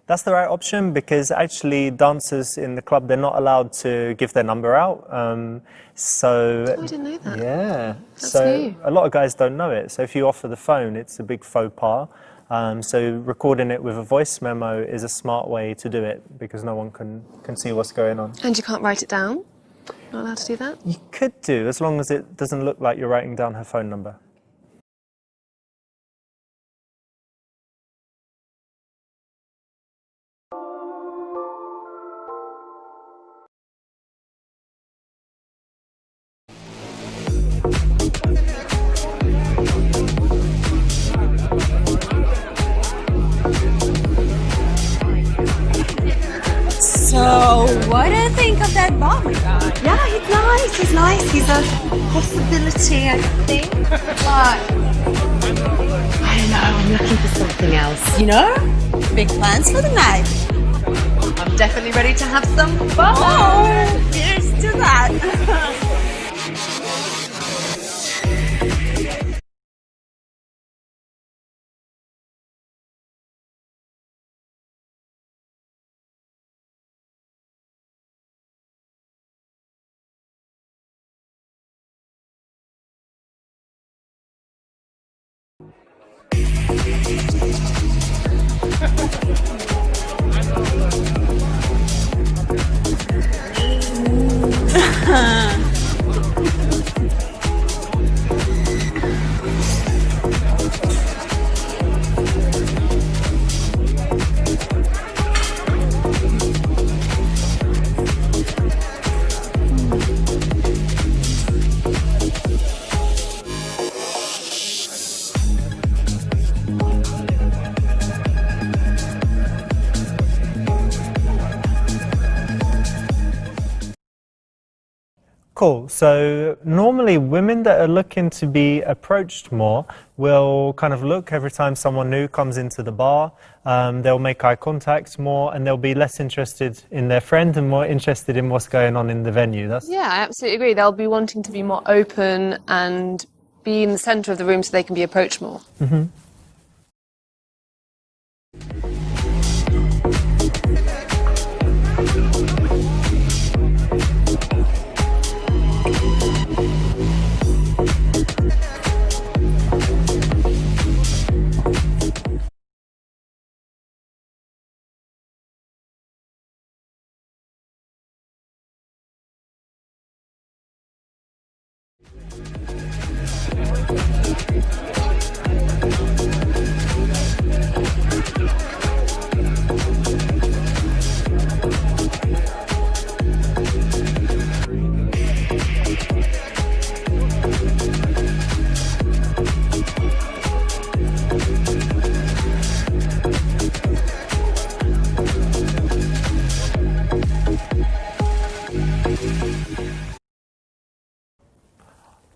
That's the right option, because actually dancers in the club, they're not allowed to give their number out. Oh, I didn't know that. Yeah. That's so new. a lot of guys don't know it. So if you offer the phone, it's a big faux pas. So recording it with a voice memo is a smart way to do it, because no one can see what's going on. And you can't write it down? Not allowed to do that? You could do, as long as it doesn't look like you're writing down her phone number. So, what do you think of that Bobby guy? Yeah, he's nice. He's nice. He's a possibility, I think. But I don't know. I'm looking for something else. You know, big plans for the night. I'm definitely ready to have some fun. Oh, here's to that. Cool. So normally women that are looking to be approached more will kind of look every time someone new comes into the bar. They'll make eye contact more, and they'll be less interested in their friend and more interested in what's going on in the venue. Yeah, I absolutely agree. They'll be wanting to be more open and be in the centre of the room so they can be approached more. Mm-hmm.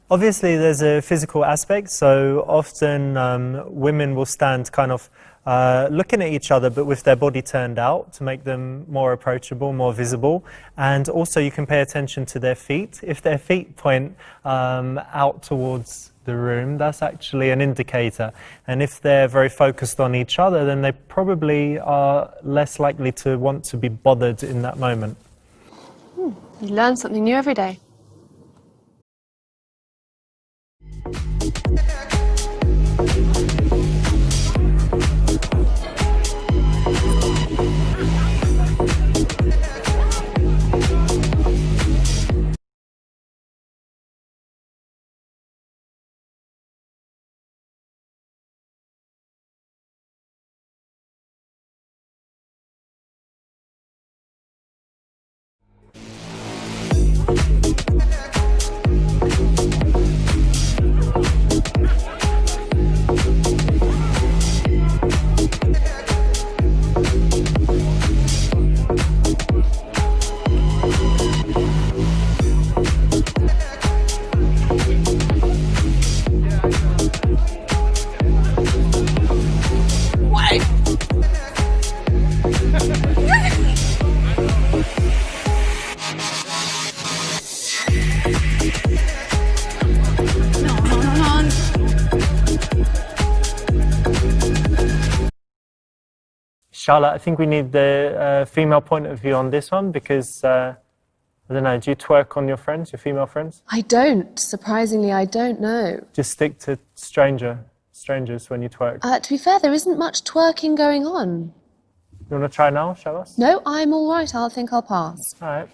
Obviously, there's a physical aspect, so often women will stand kind of looking at each other, but with their body turned out to make them more approachable, more visible. And also you can pay attention to their feet. If their feet point out towards the room, that's actually an indicator. And if they're very focused on each other, then they probably are less likely to want to be bothered in that moment. You learn something new every day. Charlotte, I think we need the female point of view on this one because, I don't know, do you twerk on your friends, your female friends? I don't. Surprisingly, I don't know. Just stick to strangers when you twerk. To be fair, there isn't much twerking going on. You want to try now, show us? No, I'm all right. I think I'll pass. All right.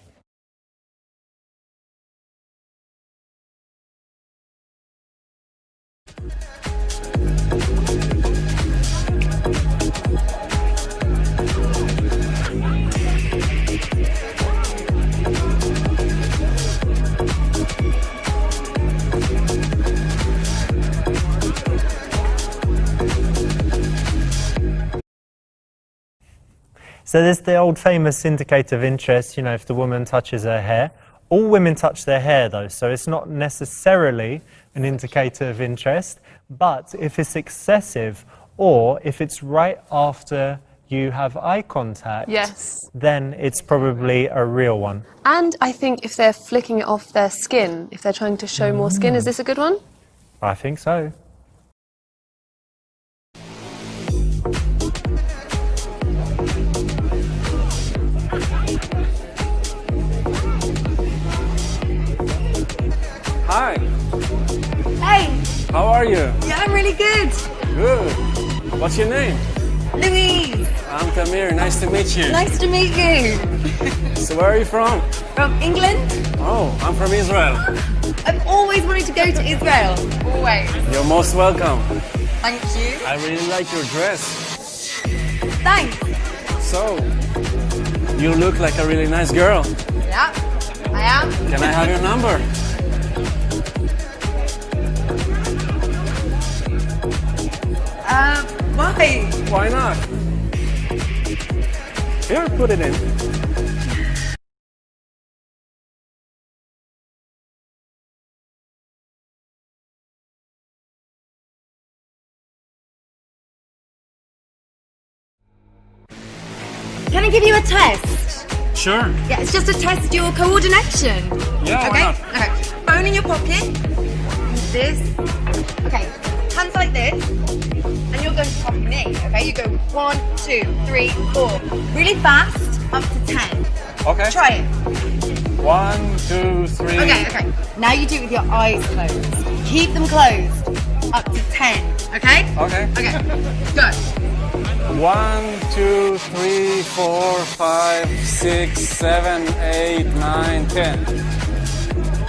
So there's the old famous indicator of interest, you know, if the woman touches her hair. All women touch their hair though, so it's not necessarily an indicator of interest, but if it's excessive or if it's right after you have eye contact, Yes. then it's probably a real one. And I think if they're flicking it off their skin, if they're trying to show more skin, is this a good one? I think so. Hi, Hey, how are you? yeah, I'm really good. Good. What's your name? Louise, I'm Tamir, nice to meet you. nice to meet you. So where are you from? From England? Oh, I'm from Israel. I've always wanted to go to Israel. Always. You're most welcome. Thank you. I really like your dress. Thanks. So, you look like a really nice girl. Yeah, I am. Can I have your number? Why? Why not? Here, put it in. Can I give you a test? Sure. Yeah, it's just to test your coordination. Yeah, Okay? why not? Okay. Phone in your pocket. This. Okay. Hands like this. And you're going to copy me. Okay? You go 1, 2, 3, 4. Really fast. Up to 10. Okay. Try it. 1, 2, 3. Okay. Now you do it with your eyes closed. Keep them closed. Up to 10. Okay? Okay. Okay. Go. 1, 2, 3, 4, 5, 6, 7, 8, 9, 10.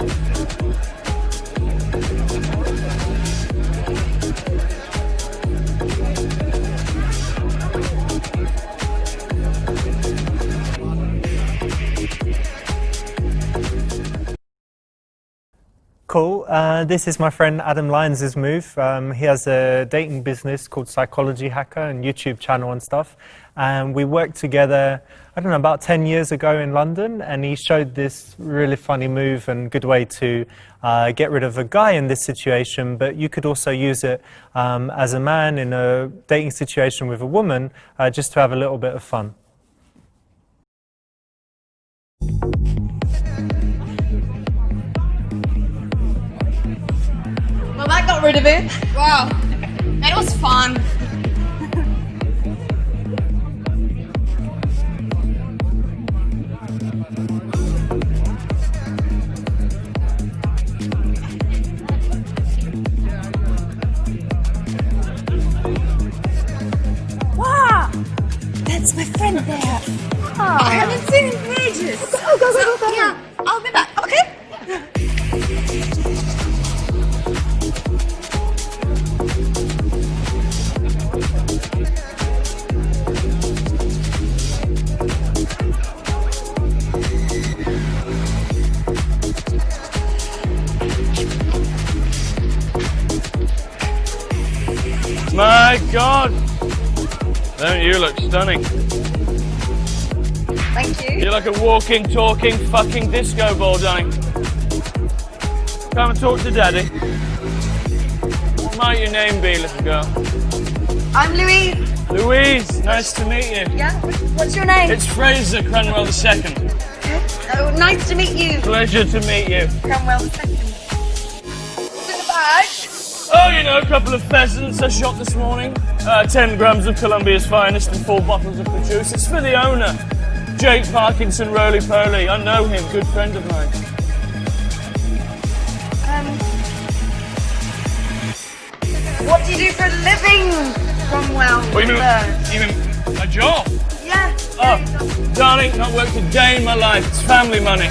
Cool. This is my friend Adam Lyons' move. He has a dating business called Psychology Hacker and YouTube channel and stuff. And we worked together, I don't know, about 10 years ago in London. And he showed this really funny move and good way to get rid of a guy in this situation. But you could also use it as a man in a dating situation with a woman, just to have a little bit of fun. Well, that got rid of it. Wow. It was fun. Wow. That's my friend there. Oh. I haven't seen him for ages. Go. Yeah, I'll be back. Okay? My God! Don't you look stunning? Thank you. You're like a walking, talking, fucking disco ball, darling. Come and talk to Daddy. What might your name be, little girl? I'm Louise. Louise, nice to meet you. Yeah? What's your name? It's Fraser Cranwell II. Oh, nice to meet you. Pleasure to meet you. Cromwell II. What's in the bag? Oh! Oh, you know, a couple of pheasants I shot this morning. 10 grams of Colombia's finest and 4 bottles of the juice. It's for the owner, Jake Parkinson Roly-Poly. I know him, good friend of mine. What do you do for a living, Cromwell? What do you mean a job? Yeah. Oh, darling, not worked a day in my life. It's family money.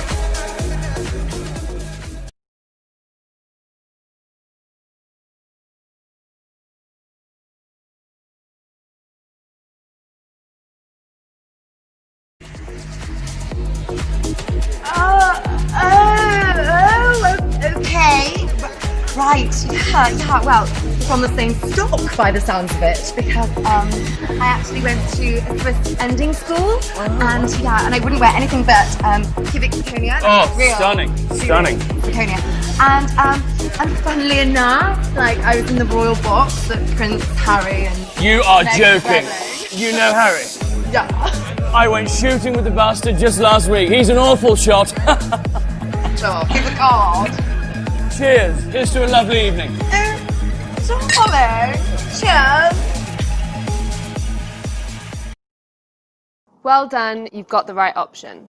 Okay. Right, yeah, well, from the same stock by the sounds of it, because I actually went to a Swiss ending school, and I wouldn't wear anything but cubic zirconia. Oh, real, stunning. Zirconia. And funnily enough, like, I was in the royal box that Prince Harry and You are Meghan joking. Markle. You know Harry? Yeah. I went shooting with the bastard just last week. He's an awful shot. Sure, give a card. Cheers. Here's to a lovely evening. Darling, cheers. Well done, you've got the right option.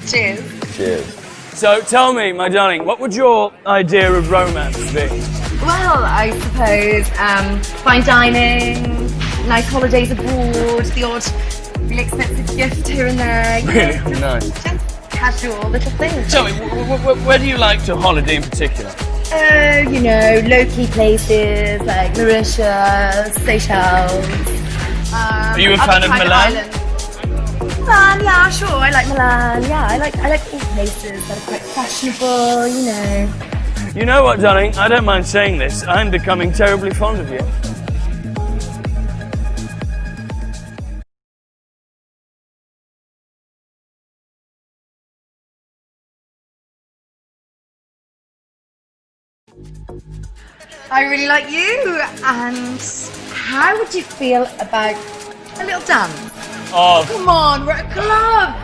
Cheers. Cheers. So tell me, my darling, what would your idea of romance be? Well, I suppose fine dining, nice holidays abroad, the odd really expensive gift here and there. Really nice. Just casual little things. Tell me, where do you like to holiday in particular? You know, low-key places like Mauritius, Seychelles. Are you a other fan of private Milan? islands. Milan, yeah, sure. I like Milan. Yeah, I like all places that are quite fashionable. You know. You know what, darling? I don't mind saying this. I'm becoming terribly fond of you. I really like you. And how would you feel about a little dance? Oh, Come on, we're at a club.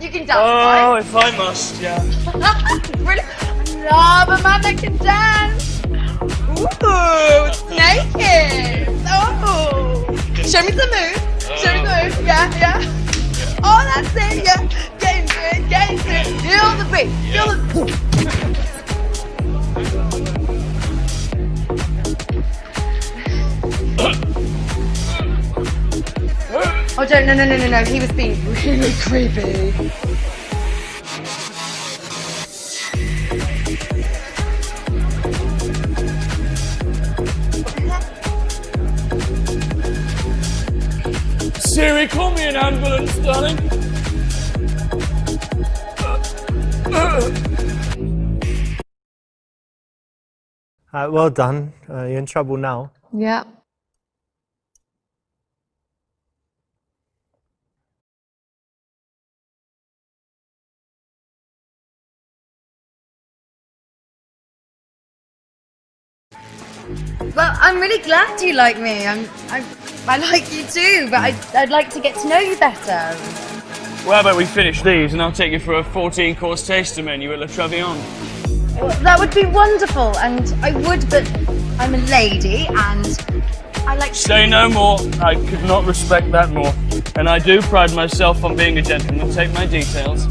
You can dance, oh, right? if I must, yeah. Brilliant. I love a man that can dance. Ooh, it's naked. Oh. Show me the move. Show me the move. Yeah. Oh, that's it. Yeah. Get into it. Feel the beat. Feel the. Oh, don't, no. He was being really creepy. Siri, call me an ambulance, darling. Well done. You're in trouble now. Yeah. Well, I'm really glad you like me. I like you too, but I'd like to get to know you better. Well, how about we finish these and I'll take you for a 14-course taster menu at La Travion. Well, that would be wonderful, and I would, but I'm a lady, and I like to... Say no more. I could not respect that more. And I do pride myself on being a gentleman. Take my details.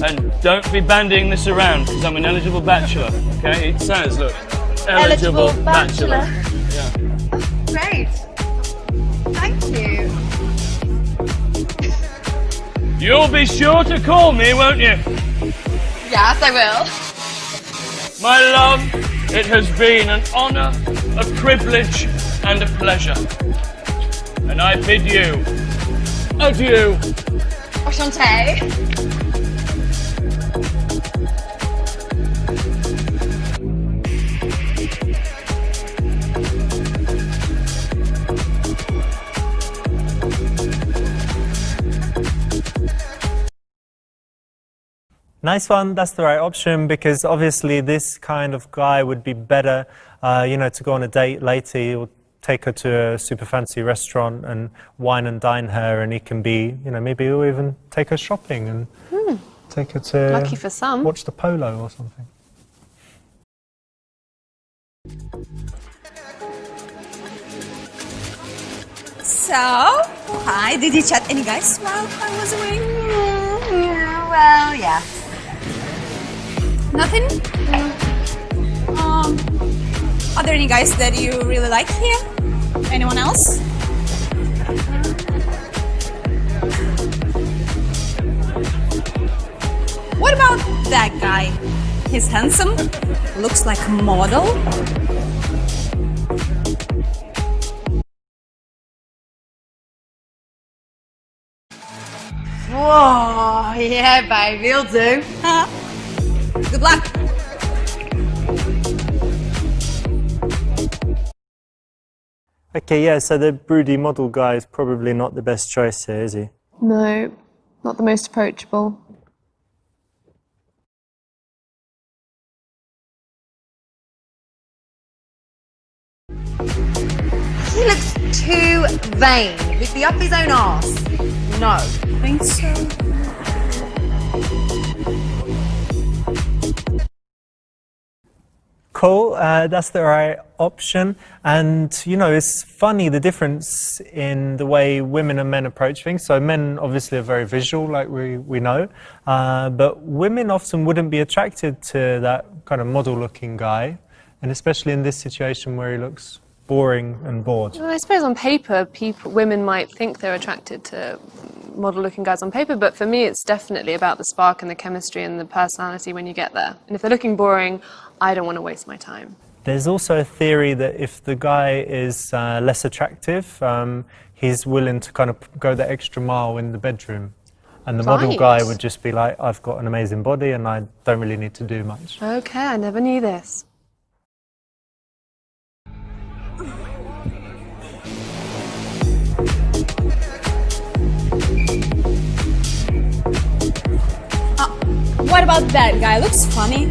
And don't be bandying this around, because I'm an eligible bachelor. Okay? It says, look. Eligible bachelor. Yeah. Great. Thank you. You'll be sure to call me, won't you? Yes, I will. My love, it has been an honour, a privilege, and a pleasure. And I bid you adieu. Enchanté. Nice one, that's the right option, because obviously this kind of guy would be better, to go on a date later. He'll take her to a super fancy restaurant and wine and dine her, and he can be, maybe he'll even take her shopping and take her to Lucky for some. watch the polo or something. So, hi, did you chat any guys while I was away? Well, yeah. Nothing? Are there any guys that you really like here? Anyone else? What about that guy? He's handsome, looks like a model. Whoa, yeah, babe, he'll do. Good luck. Okay, yeah, so the broody model guy is probably not the best choice here, is he? No, not the most approachable. He looks too vain. He'd be up his own arse. No. Think so. Cool, that's the right option. And, you know, it's funny the difference in the way women and men approach things. So men obviously are very visual, like we know. But women often wouldn't be attracted to that kind of model-looking guy. And especially in this situation where he looks boring and bored. Well, I suppose on paper, women might think they're attracted to model-looking guys on paper, but for me, it's definitely about the spark and the chemistry and the personality when you get there. And if they're looking boring, I don't want to waste my time. There's also a theory that if the guy is less attractive, he's willing to kind of go the extra mile in the bedroom. And the model guy would just be like, I've got an amazing body and I don't really need to do much. Okay, I never knew this. What about that guy? Looks funny.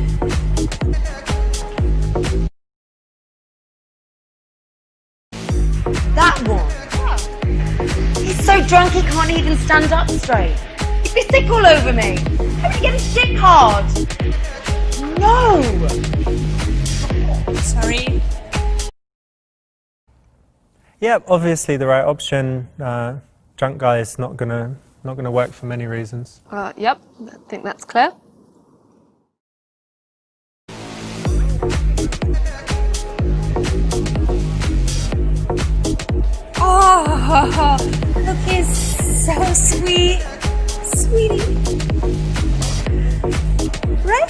That one. He's so drunk he can't even stand up straight. He'd be sick all over me. How would he get his dick hard? No. Sorry. Yeah, obviously the right option. Drunk guy is not gonna work for many reasons. Yep, I think that's clear. Oh, look, he's so sweet. Sweetie. Right?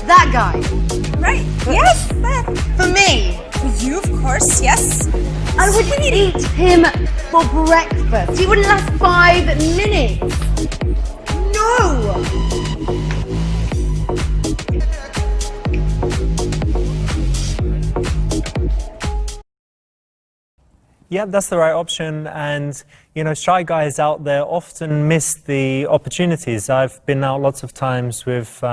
That guy. Right. Yes, that. For me. For you, of course, yes. I would eat him for breakfast. He wouldn't last 5 minutes. No! Yeah, that's the right option. And, you know, shy guys out there often miss the opportunities. I've been out lots of times with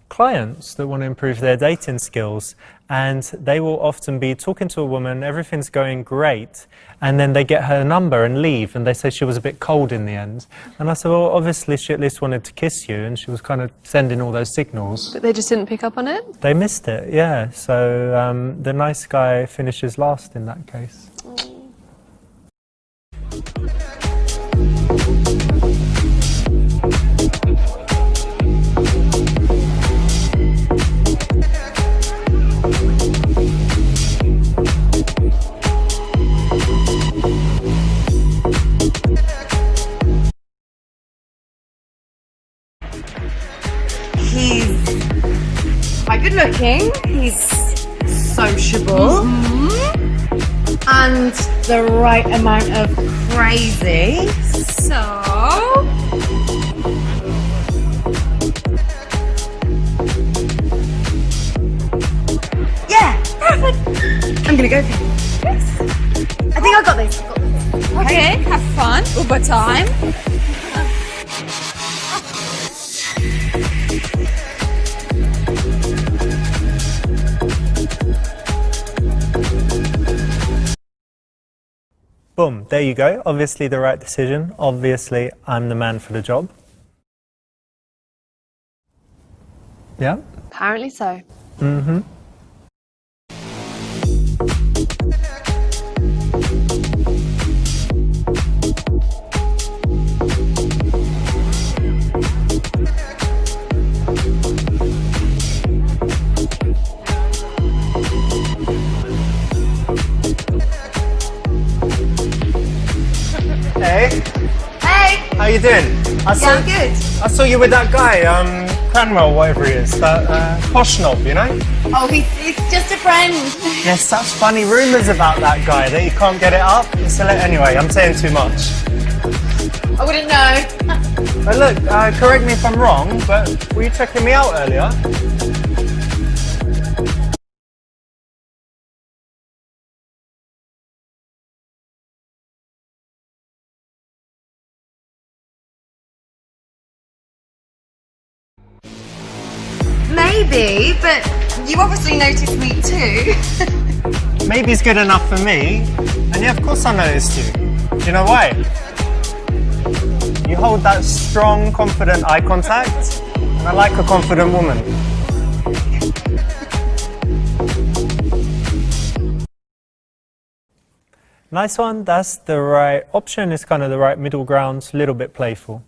clients that want to improve their dating skills, and they will often be talking to a woman, everything's going great, and then they get her number and leave, and they say she was a bit cold in the end. And I said, well, obviously she at least wanted to kiss you, and she was kind of sending all those signals. But they just didn't pick up on it? They missed it, yeah. So the nice guy finishes last in that case. He's quite good looking, he's sociable, and the right amount of crazy. So, Yeah, perfect. I'm gonna go for him. Yes. I think I got this. okay, have fun. Uber time. Boom, there you go. Obviously the right decision. Obviously I'm the man for the job. Yeah? Apparently so. Hey, Hey! how you doing? Yeah, I'm good. I saw you with that guy, Cranwell, whatever he is, that posh knob, you know? Oh, he's just a friend. There's such funny rumours about that guy that you can't get it up. So anyway, I'm saying too much. I wouldn't know. But look, correct me if I'm wrong, but were you checking me out earlier? Maybe, but you obviously noticed me too. Maybe's good enough for me, and yeah, of course I noticed you. Do you know why? You hold that strong, confident eye contact, and I like a confident woman. Nice one, that's the right option, it's kind of the right middle ground, a little bit playful.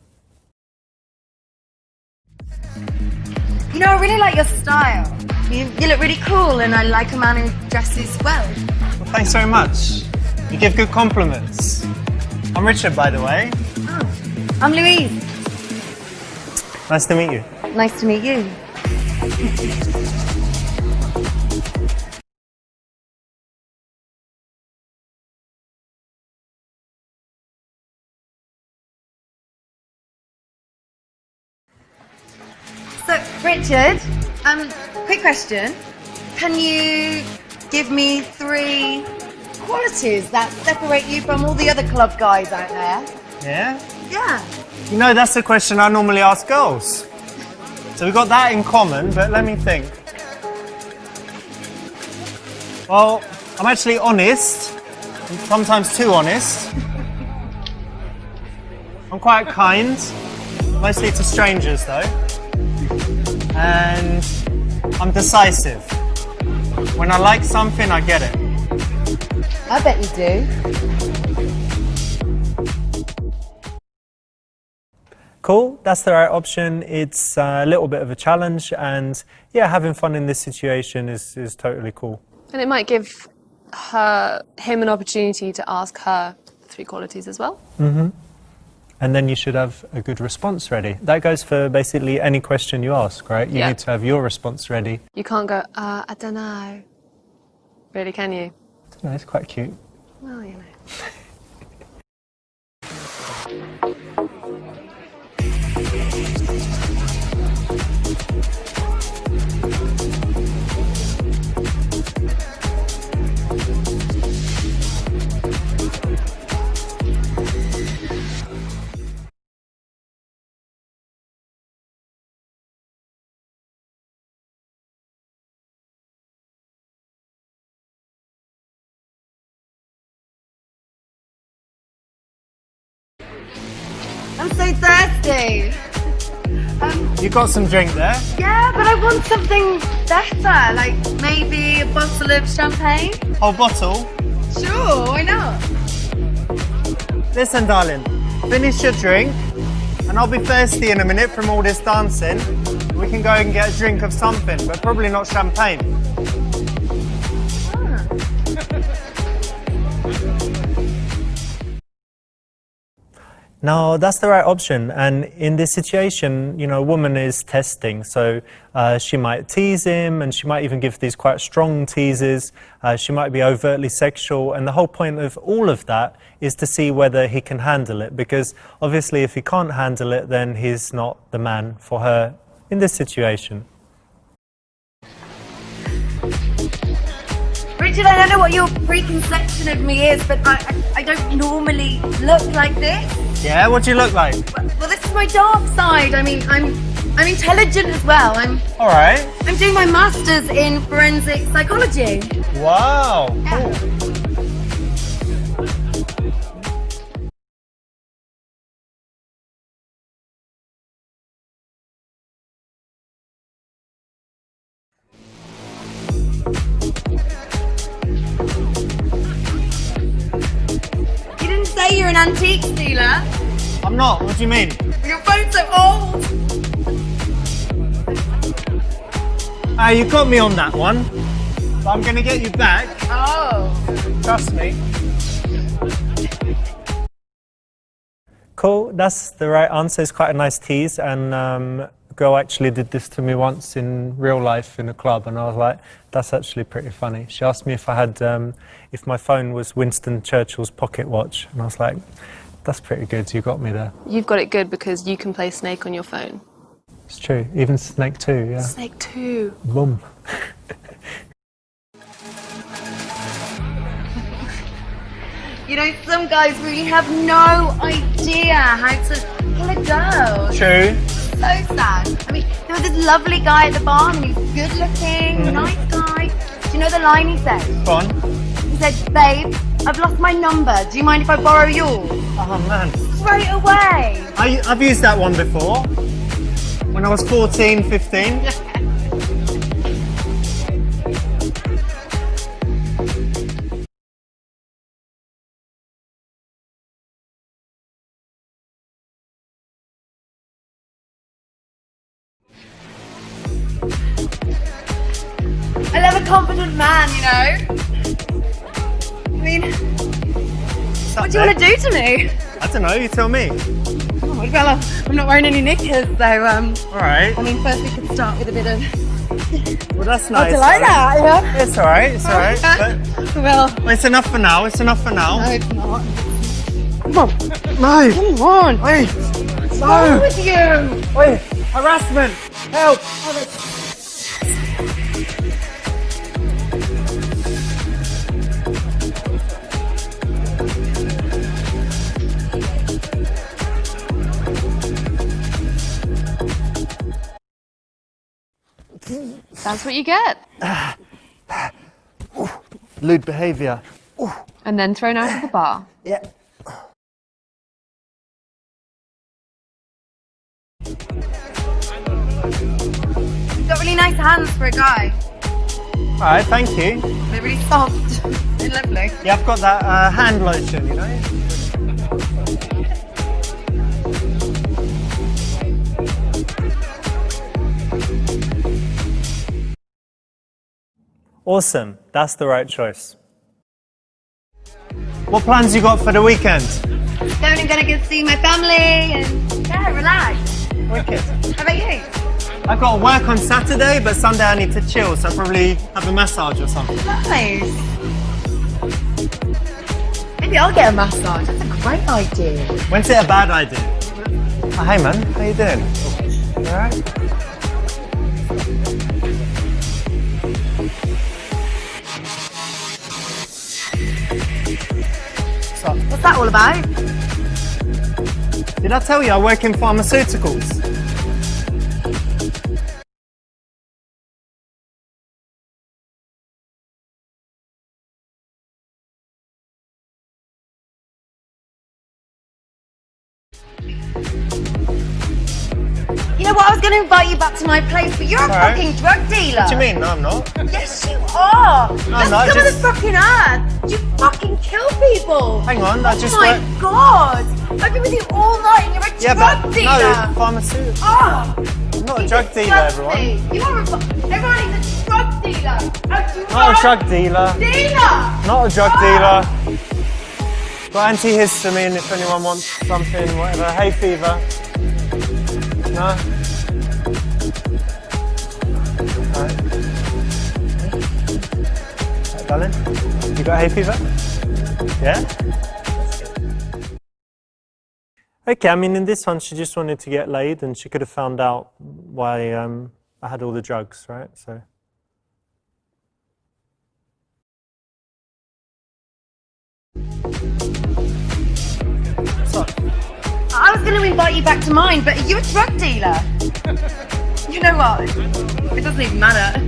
You know, I really like your style. You look really cool, and I like a man who dresses well. Well, thanks very much. You give good compliments. I'm Richard, by the way. Oh, I'm Louise. Nice to meet you. Nice to meet you. So, Richard, quick question. Can you give me 3 qualities that separate you from all the other club guys out there? Yeah? Yeah. You know, that's the question I normally ask girls. So we've got that in common, but let me think. Well, I'm actually honest, sometimes too honest. I'm quite kind, mostly to strangers though. And I'm decisive. When I like something, I get it. I bet you do. Cool, that's the right option. It's a little bit of a challenge, and yeah, having fun in this situation is totally cool. And it might give him an opportunity to ask her 3 qualities as well. And then you should have a good response ready. That goes for basically any question you ask, right? You Yeah. need to have your response ready. You can't go, I don't know. Really, can you? No, it's quite cute. Well, you know. I'm so thirsty. You got some drink there? Yeah, but I want something better, like maybe a bottle of champagne. Whole bottle? Sure, why not? Listen, darling, finish your drink, and I'll be thirsty in a minute from all this dancing. We can go and get a drink of something, but probably not champagne. No, that's the right option. And in this situation, you know, a woman is testing. So she might tease him, and she might even give these quite strong teases. She might be overtly sexual. And the whole point of all of that is to see whether he can handle it. Because obviously, if he can't handle it, then he's not the man for her in this situation. Richard, I don't know what your preconception of me is, but I don't normally look like this. Yeah, what do you look like? Well, this is my dark side. I mean, I'm intelligent as well. All right. I'm doing my master's in forensic psychology. Wow, cool. an antique dealer? I'm not. What do you mean? Your phone's so old. You got me on that one. But I'm going to get you back. Oh. Trust me. Cool. That's the right answer. It's quite a nice tease. And a girl actually did this to me once in real life in a club. And I was like, that's actually pretty funny. She asked me if I had, if my phone was Winston Churchill's pocket watch. And I was like, that's pretty good. You got me there. You've got it good because you can play Snake on your phone. It's true. Even Snake 2, yeah. Snake 2. Boom. You know, some guys really have no idea how to pull a girl. True. So sad. I mean, there was this lovely guy at the bar, and he's good looking, nice guy. Do you know the line he said? Go on. He said, babe, I've lost my number. Do you mind if I borrow yours? Oh, man. Straight away. I've used that one before. When I was 14, 15. I love a confident man, you know? I mean, what do you want to do to me? I don't know, you tell me. Oh, well, I'm not wearing any knickers, so, Alright. I mean, first we could start with a bit of... Well, that's nice. I like that, yeah? It's alright, it's alright. Well, It's enough for now, it's enough for now. no, it's not. Come on. No. Come on. Wait. What's wrong with you? Wait. Harassment. Help. That's what you get. Lewd behaviour. And then thrown out of the bar. Yeah. You've got really nice hands for a guy. Alright, thank you. They're really soft and lovely. Yeah, I've got that hand lotion, you know? Awesome, that's the right choice. What plans you got for the weekend? Going and gonna go see my family and yeah, relax. Wicked. How about you? I've got to work on Saturday, but Sunday I need to chill, so I'll probably have a massage or something. Nice. Maybe I'll get a massage. That's a great idea. When's it a bad idea? Oh, hey man, how you doing? You alright? What's that all about? Did I tell you I work in pharmaceuticals? You know what? I was going to invite you back to my place, but you're a Alright. fucking drug dealer. What do you mean? No, I'm not. Yes, you are. No, That's no, some of just- the fucking earth. You fucking kill people. Hang on, I just Oh my work... god. I've been with you all night and you're a Yeah, drug but dealer. no, pharmaceutical. Oh, I'm not a drug dealer, everyone. you are everyone is a drug dealer. Not a drug dealer. dealer. Not a drug dealer. Got antihistamine if anyone wants something, whatever. Hay fever. No? Alright. Right, darling, you got hay fever? Yeah? Okay, I mean in this one she just wanted to get laid and she could have found out why I had all the drugs, right? So. I was going to invite you back to mine, but you're a drug dealer. You know what? It doesn't even matter.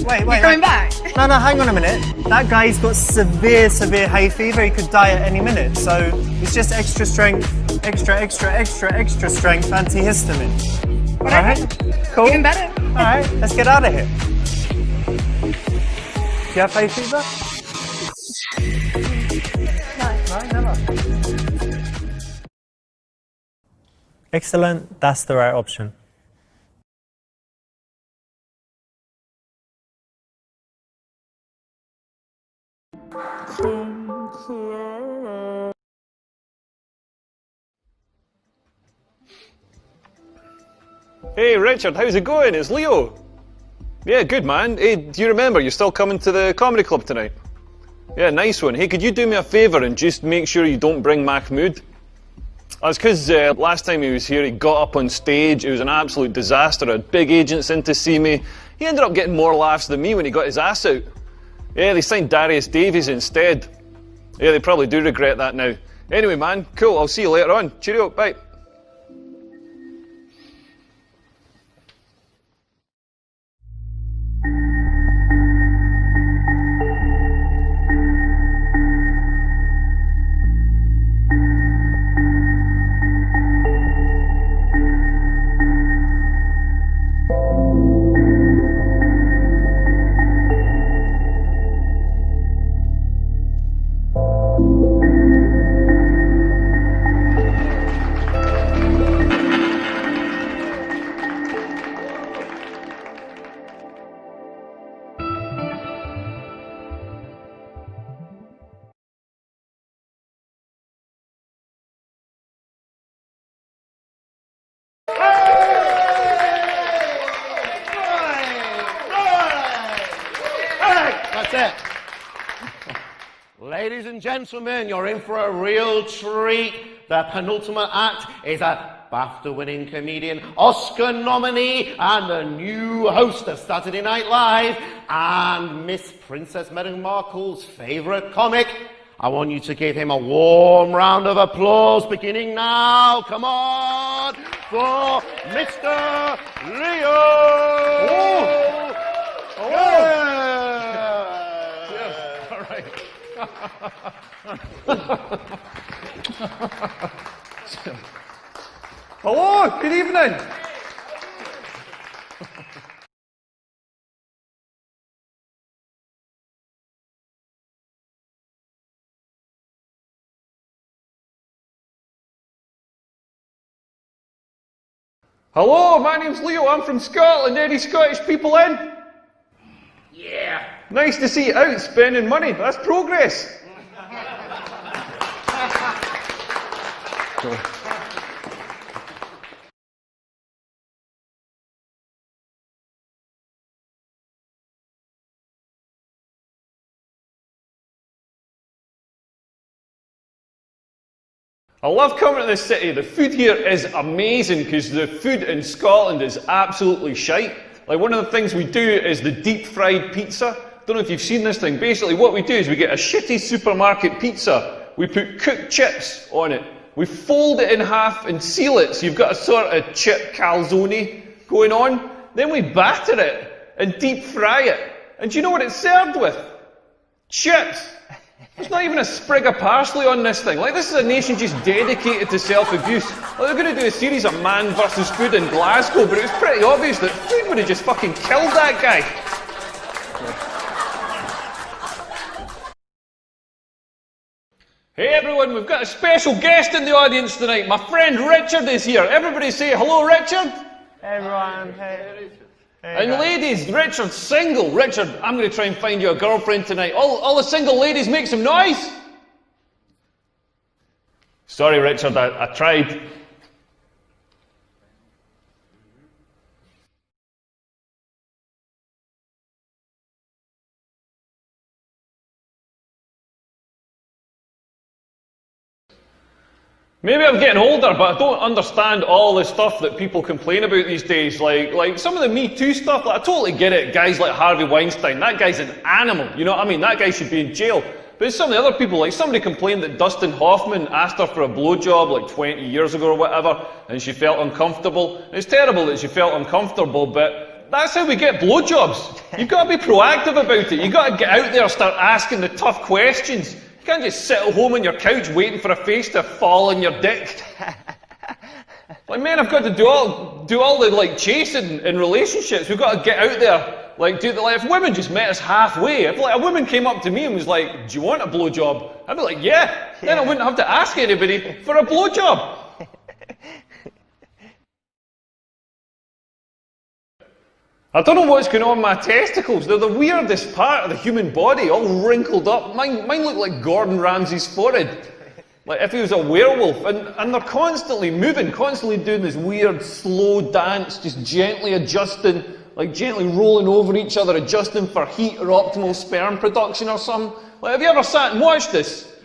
Wait, You're going back? No, hang on a minute. That guy's got severe hay fever. He could die at any minute. So it's just extra strength, extra strength antihistamine. All right? Cool. Even better. All right, let's get out of here. Do you have hay fever? No. No, never. Excellent, that's the right option. Hey Richard, how's it going? It's Leo. Yeah, good man. Hey, do you remember you're still coming to the comedy club tonight? Yeah, nice one. Hey, could you do me a favour and just make sure you don't bring Mahmood? That's because last time he was here, he got up on stage. It was an absolute disaster. I had big agents in to see me. He ended up getting more laughs than me when he got his ass out. Yeah, they signed Darius Davies instead. Yeah, they probably do regret that now. Anyway, man, cool. I'll see you later on. Cheerio, bye. That's it. Ladies and gentlemen, you're in for a real treat. The penultimate act is a BAFTA-winning comedian, Oscar nominee, and the new host of Saturday Night Live, and Miss Princess Meghan Markle's favourite comic. I want you to give him a warm round of applause, beginning now. Come on, for Mr. Leo! Oh. Cheers. All right. Hello, good evening. Hello, my name's Leo. I'm from Scotland. Any Scottish people in? Yeah. Nice to see you out spending money. That's progress. I love coming to this city. The food here is amazing because the food in Scotland is absolutely shite. Like, one of the things we do is the deep fried pizza. Don't know if you've seen this thing. Basically what we do is we get a shitty supermarket pizza. We put cooked chips on it. We fold it in half and seal it, so you've got a sort of chip calzone going on. Then we batter it and deep fry it. And do you know what it's served with? Chips. There's not even a sprig of parsley on this thing. Like, this is a nation just dedicated to self-abuse. Like, they're going to do a series of man versus food in Glasgow, but it was pretty obvious that food would have just fucking killed that guy. Hey everyone, we've got a special guest in the audience tonight. My friend Richard is here. Everybody say hello, Richard. Hey everyone, hey. And ladies, Richard's single. Richard, I'm going to try and find you a girlfriend tonight. All the single ladies, make some noise. Sorry, Richard, I tried. Maybe I'm getting older, but I don't understand all the stuff that people complain about these days. Like some of the Me Too stuff, like, I totally get it. Guys like Harvey Weinstein, that guy's an animal. You know what I mean? That guy should be in jail. But it's some of the other people, like somebody complained that Dustin Hoffman asked her for a blowjob like 20 years ago or whatever, and she felt uncomfortable. And it's terrible that she felt uncomfortable, but that's how we get blowjobs. You've got to be proactive about it. You've got to get out there and start asking the tough questions. You can't just sit at home on your couch waiting for a face to fall on your dick. Like, men have got to do all the like chasing in relationships. We've got to get out there. Like, if women just met us halfway, if like a woman came up to me and was like, "Do you want a blowjob?" I'd be like, "Yeah." Then I wouldn't have to ask anybody for a blowjob. I don't know what's going on with my testicles. They're the weirdest part of the human body, all wrinkled up. Mine look like Gordon Ramsay's forehead. Like if he was a werewolf. And they're constantly moving, constantly doing this weird, slow dance, just gently adjusting, like gently rolling over each other, adjusting for heat or optimal sperm production or something. Like, have you ever sat and watched this?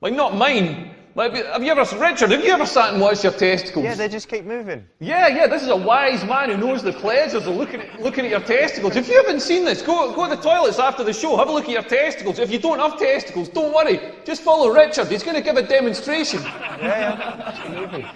Like, not mine. Like, Richard, have you ever sat and watched your testicles? Yeah, they just keep moving. Yeah, this is a wise man who knows the pleasures of looking at your testicles. If you haven't seen this, go to the toilets after the show, have a look at your testicles. If you don't have testicles, don't worry. Just follow Richard, he's going to give a demonstration. Yeah, keep moving.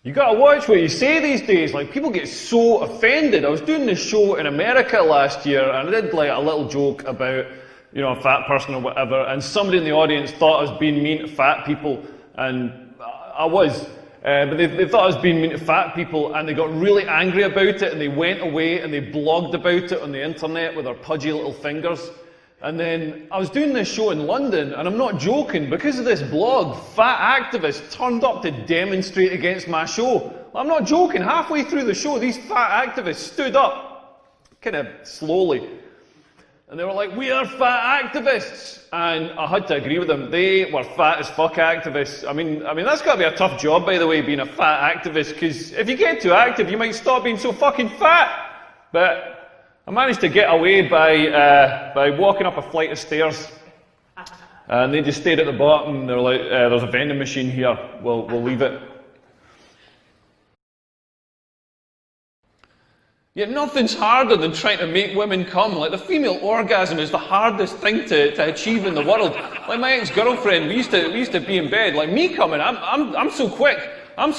You gotta watch what you say these days. Like, people get so offended. I was doing this show in America last year, and I did like a little joke about, you know, a fat person or whatever, and somebody in the audience thought I was being mean to fat people, and I was. But they thought I was being mean to fat people, and they got really angry about it, and they went away and they blogged about it on the internet with their pudgy little fingers. And then I was doing this show in London, and I'm not joking, because of this blog, fat activists turned up to demonstrate against my show. I'm not joking, halfway through the show, these fat activists stood up, kind of slowly, and they were like, "We are fat activists!" And I had to agree with them. They were fat as fuck activists. I mean, that's got to be a tough job, by the way, being a fat activist, because if you get too active, you might stop being so fucking fat. But I managed to get away by walking up a flight of stairs, and they just stayed at the bottom. They're like, "There's a vending machine here. We'll leave it." Yet nothing's harder than trying to make women come. Like, the female orgasm is the hardest thing to achieve in the world. Like, my ex-girlfriend, we used to be in bed. Like, me coming, I'm so quick. I'm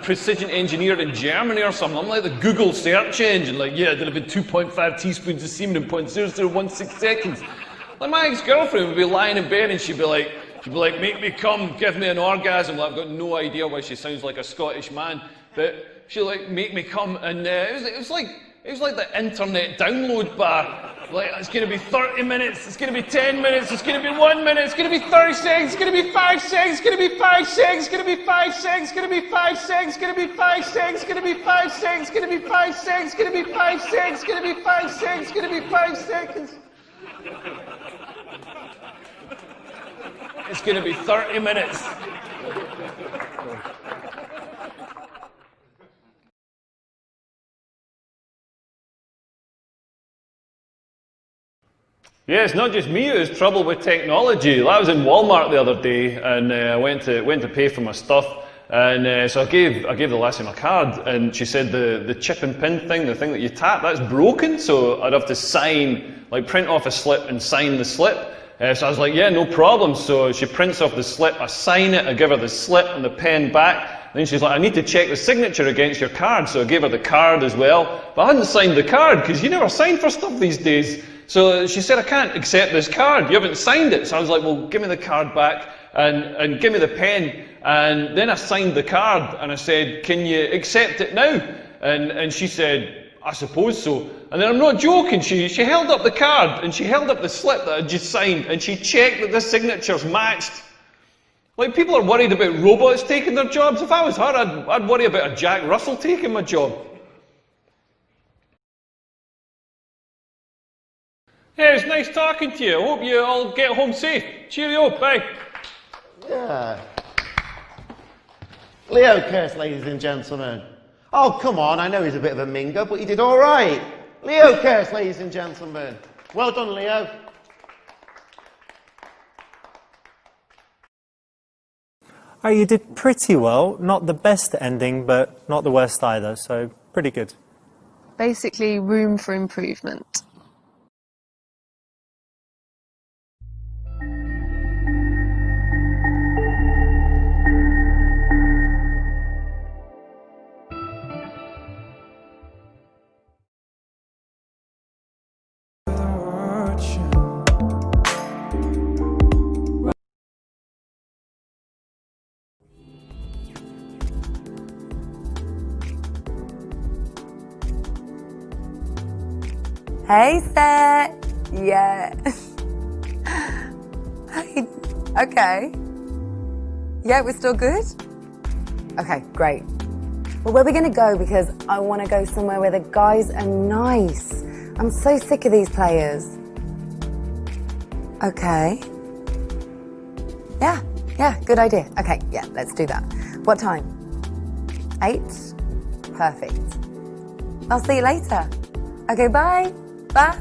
precision engineered in Germany or something. I'm like the Google search engine. Like, yeah, there'd have been 2.5 teaspoons of semen in 0.0016 seconds. Like, my ex-girlfriend would be lying in bed and she'd be like, "Make me come, give me an orgasm." Well, I've got no idea why she sounds like a Scottish man, but she'd like, "Make me come," and it was like the internet download bar. Like, it's going to be 30 minutes, it's going to be 10 minutes, it's going to be 1 minute, it's going to be 30 seconds, it's going to be 5 seconds, it's going to be 5 seconds, it's going to be 5 seconds, it's going to be 5 seconds, it's going to be 5 seconds, it's going to be 5 seconds, it's going to be 5 seconds, it's going to be 5 seconds, it's going to be 5 seconds, it's going to be 5 seconds. It's going to be 30 minutes. Yeah, it's not just me who has trouble with technology. I was in Walmart the other day, and I went to pay for my stuff, and so I gave the lassie my card, and she said the chip and pin thing, the thing that you tap, that's broken, so I'd have to sign, like print off a slip and sign the slip. So I was like, yeah, no problem. So she prints off the slip, I sign it, I give her the slip and the pen back. Then she's like, "I need to check the signature against your card." So I gave her the card as well. But I hadn't signed the card, because you never sign for stuff these days. So she said, "I can't accept this card, you haven't signed it." So I was like, "Well, give me the card back and give me the pen." And then I signed the card and I said, "Can you accept it now?" And she said, "I suppose so." And then, I'm not joking, she held up the card and she held up the slip that I just signed and she checked that the signatures matched. Like, people are worried about robots taking their jobs. If I was her, I'd worry about a Jack Russell taking my job. Hey, it's nice talking to you. I hope you all get home safe. Cheerio, bye. Yeah. Leo Curse, ladies and gentlemen. Oh, come on, I know he's a bit of a mingo, but he did all right. Leo Curse, ladies and gentlemen. Well done, Leo. Oh, you did pretty well. Not the best ending, but not the worst either, so pretty good. Basically, room for improvement. Hey, Set. Yeah. Okay. Yeah, we're still good? Okay, great. Well, where are we going to go? Because I want to go somewhere where the guys are nice. I'm so sick of these players. Okay. Yeah, good idea. Okay, yeah, let's do that. What time? 8? Perfect. I'll see you later. Okay, bye. Bye.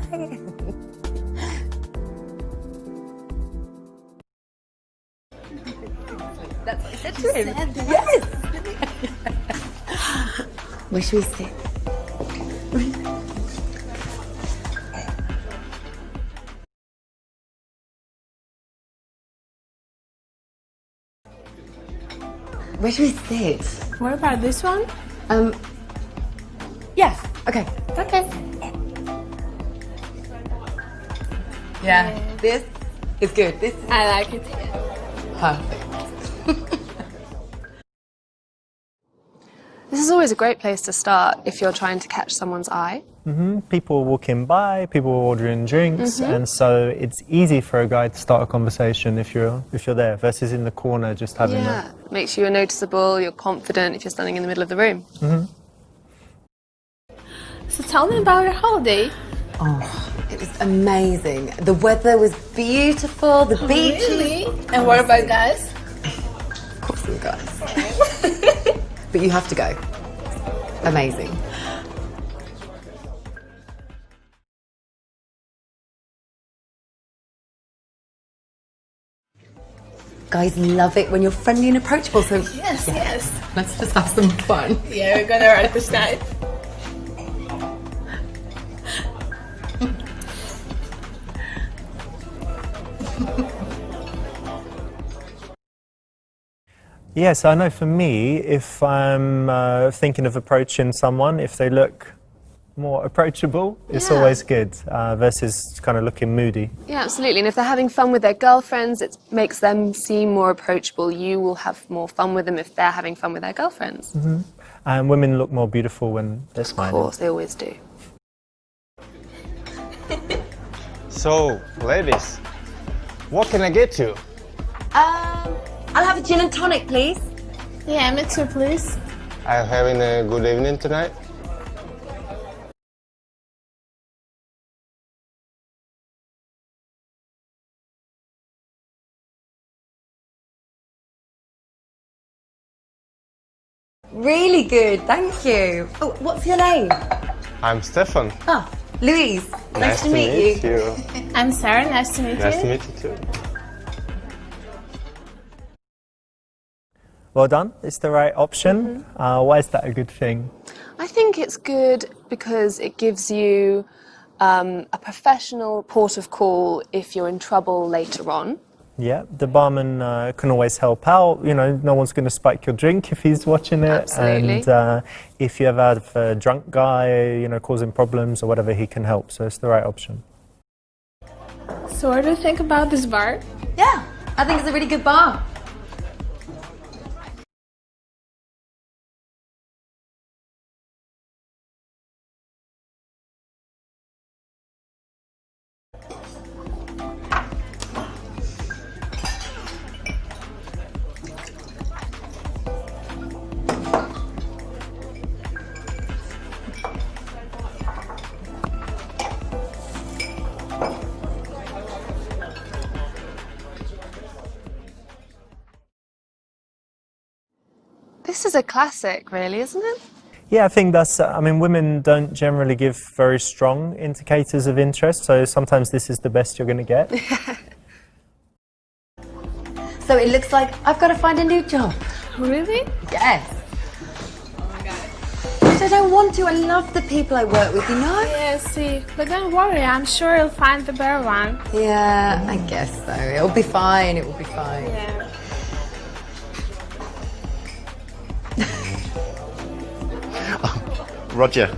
That's what I said to him. Yes. Where should we sit? Where should we sit? What about this one? Yeah. Okay. Okay. Yeah. This is good. This is I like it. perfect. This is always a great place to start if you're trying to catch someone's eye. People walking by, people ordering drinks, and so it's easy for a guy to start a conversation if you're there, versus in the corner just having Yeah, makes you noticeable, you're confident if you're standing in the middle of the room. So tell me about your holiday. Oh, it was amazing. The weather was beautiful. The beaches. Really? And what about guys? Of course, there were guys. But you have to go. Amazing. Guys love it when you're friendly and approachable, so Yes. let's just have some fun. Yeah, we're gonna write this night. Yes, I know for me, if I'm thinking of approaching someone, if they look more approachable, it's always good, versus kind of looking moody. Yeah, absolutely. And if they're having fun with their girlfriends, it makes them seem more approachable. You will have more fun with them if they're having fun with their girlfriends. And women look more beautiful when they're smiling. Of course, they always do. So, ladies, what can I get you? I'll have a gin and tonic, please. Yeah, me too, please. I'm having a good evening tonight. Really good, thank you. Oh, what's your name? I'm Stefan. Oh, Louise. Nice to meet you. I'm Sarah, nice to meet you. Nice to meet you too. Well done, it's the right option. Why is that a good thing? I think it's good because it gives you a professional port of call if you're in trouble later on. Yeah, the barman can always help out. You know, no one's going to spike your drink if he's watching it. Absolutely. And if you ever have a drunk guy, you know, causing problems or whatever, he can help. So it's the right option. So what do you think about this bar? Yeah, I think it's a really good bar. This is a classic, really, isn't it? Yeah, I think that's, I mean, women don't generally give very strong indicators of interest, so sometimes this is the best you're going to get. So it looks like I've got to find a new job. Really? Yes. But I don't want to. I love the people I work with, you know? Yeah, see. But don't worry, I'm sure you'll find the better one. Yeah, I guess so. It'll be fine. It will be fine. Yeah. Roger.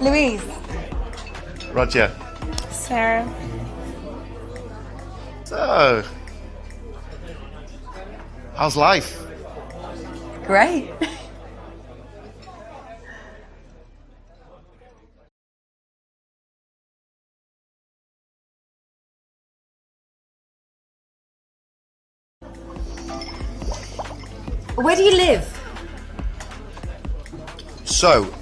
Louise. Roger. Sarah. So, how's life? Great. Where do you live? So,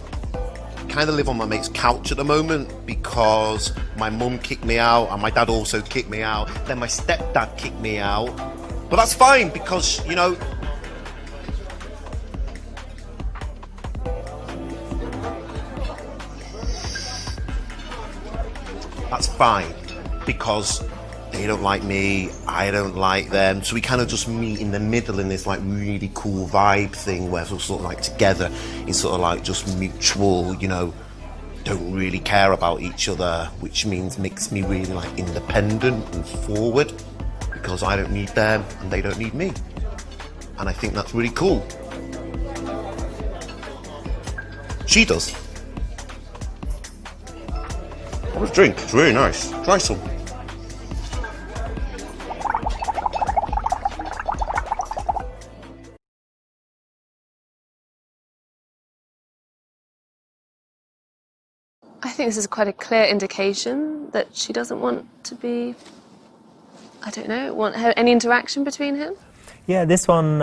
kind of live on my mate's couch at the moment because my mum kicked me out and my dad also kicked me out. Then my stepdad kicked me out. But that's fine because, you know, that's fine because they don't like me, I don't like them, so we kind of just meet in the middle in this like really cool vibe thing where we're sort of like together in sort of like just mutual, you know, don't really care about each other, which makes me really like independent and forward because I don't need them and they don't need me. And I think that's really cool. She does. Have a drink, it's really nice. Try some. I think this is quite a clear indication that she doesn't want to be, I don't know, want any interaction between him. Yeah, this one,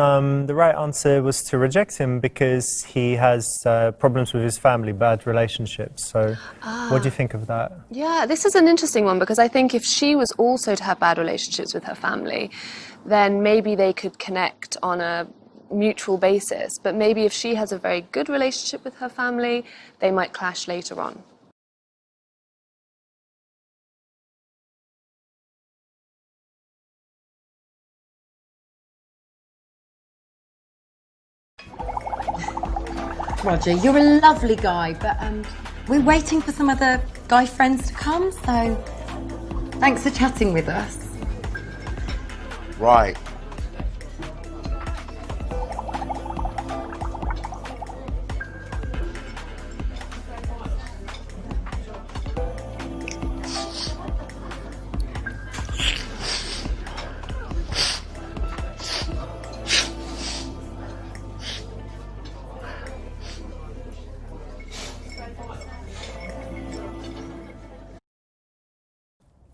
the right answer was to reject him because he has problems with his family, bad relationships. So what do you think of that? Yeah, this is an interesting one because I think if she was also to have bad relationships with her family, then maybe they could connect on a mutual basis. But maybe if she has a very good relationship with her family, they might clash later on. Roger, you're a lovely guy, but we're waiting for some other guy friends to come, so thanks for chatting with us. Right.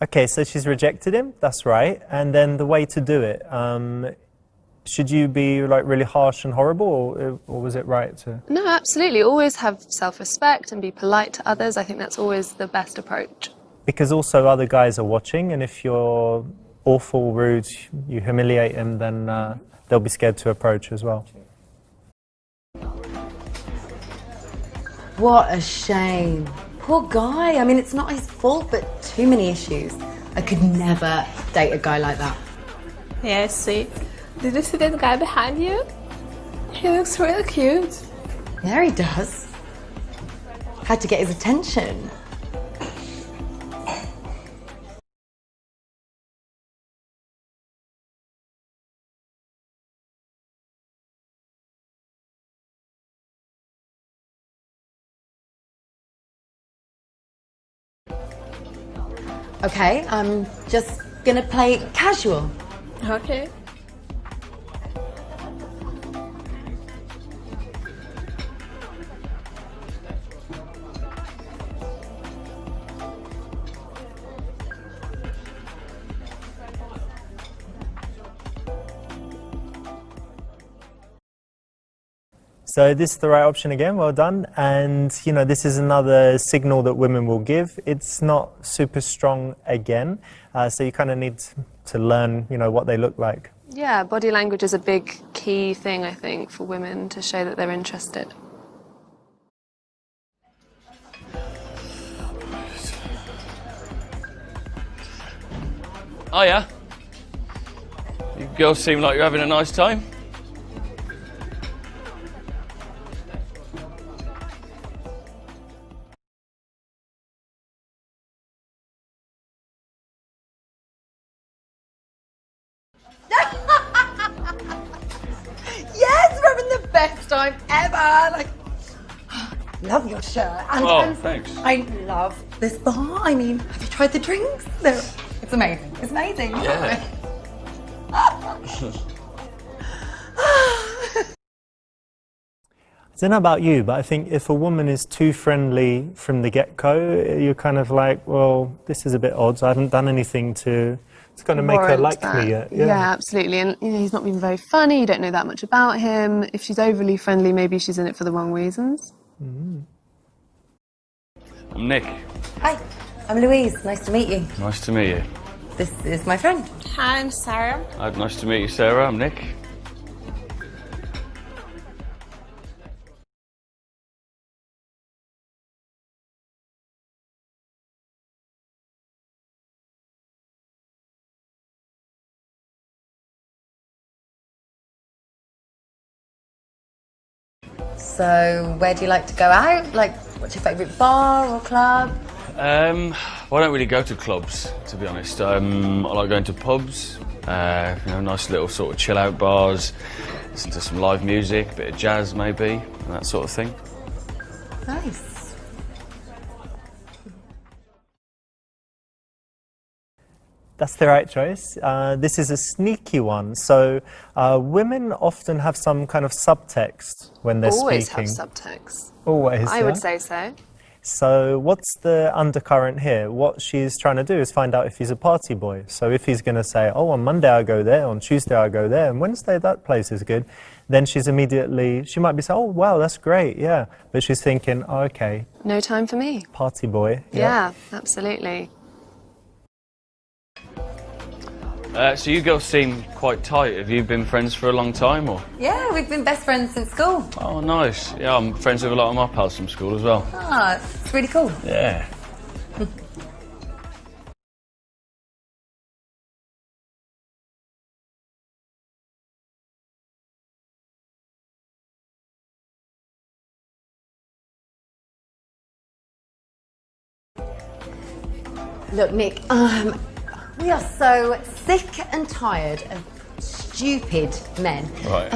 Okay, so she's rejected him, that's right. And then the way to do it, should you be like really harsh and horrible or was it right to? No, absolutely. Always have self-respect and be polite to others. I think that's always the best approach. Because also other guys are watching, and if you're awful, rude, you humiliate him, then they'll be scared to approach as well. What a shame. Poor guy. I mean, it's not his fault, but too many issues. I could never date a guy like that. Yeah, I see. Did you see that guy behind you? He looks really cute. Yeah, he does. Had to get his attention. Okay, I'm just gonna play casual. Okay. So this is the right option again, well done. And you know, this is another signal that women will give. It's not super strong again, so you kind of need to learn, you know, what they look like. Yeah, body language is a big key thing, I think, for women to show that they're interested. Oh yeah? You girls seem like you're having a nice time. Yes, we're having the best time ever. Like, love your shirt. And thanks. I love this bar. I mean, have you tried the drinks? It's amazing. It's amazing. Yeah. don't know about you, but I think if a woman is too friendly from the get-go, you're kind of like, well, this is a bit odd. I haven't done anything to kind of make her Warrant like that. me yet. Yeah, absolutely. And he's not been very funny. You don't know that much about him. If she's overly friendly, maybe she's in it for the wrong reasons. I'm Nick. Hi, I'm Louise. Nice to meet you. Nice to meet you. This is my friend. Hi, I'm Sarah. Nice to meet you, Sarah. I'm Nick. So, where do you like to go out? Like, what's your favourite bar or club? Well, I don't really go to clubs, to be honest. I like going to pubs, nice little sort of chill-out bars, listen to some live music, a bit of jazz maybe, and that sort of thing. Nice. That's the right choice. This is a sneaky one. So women often have some kind of subtext when they're Always speaking. have subtext. Always. I would say so. So what's the undercurrent here? What she's trying to do is find out if he's a party boy. So if he's going to say, oh, on Monday I go there, on Tuesday I go there, and Wednesday that place is good, then she might be saying, oh, wow, that's great, yeah. But she's thinking, oh, okay. No time for me. Party boy. Yeah, absolutely. So you girls seem quite tight. Have you been friends for a long time, or? Yeah, we've been best friends since school. Oh, nice. Yeah, I'm friends with a lot of my pals from school as well. Ah, it's really cool. Yeah. Look, Nick, we are so sick and tired of stupid men. Right.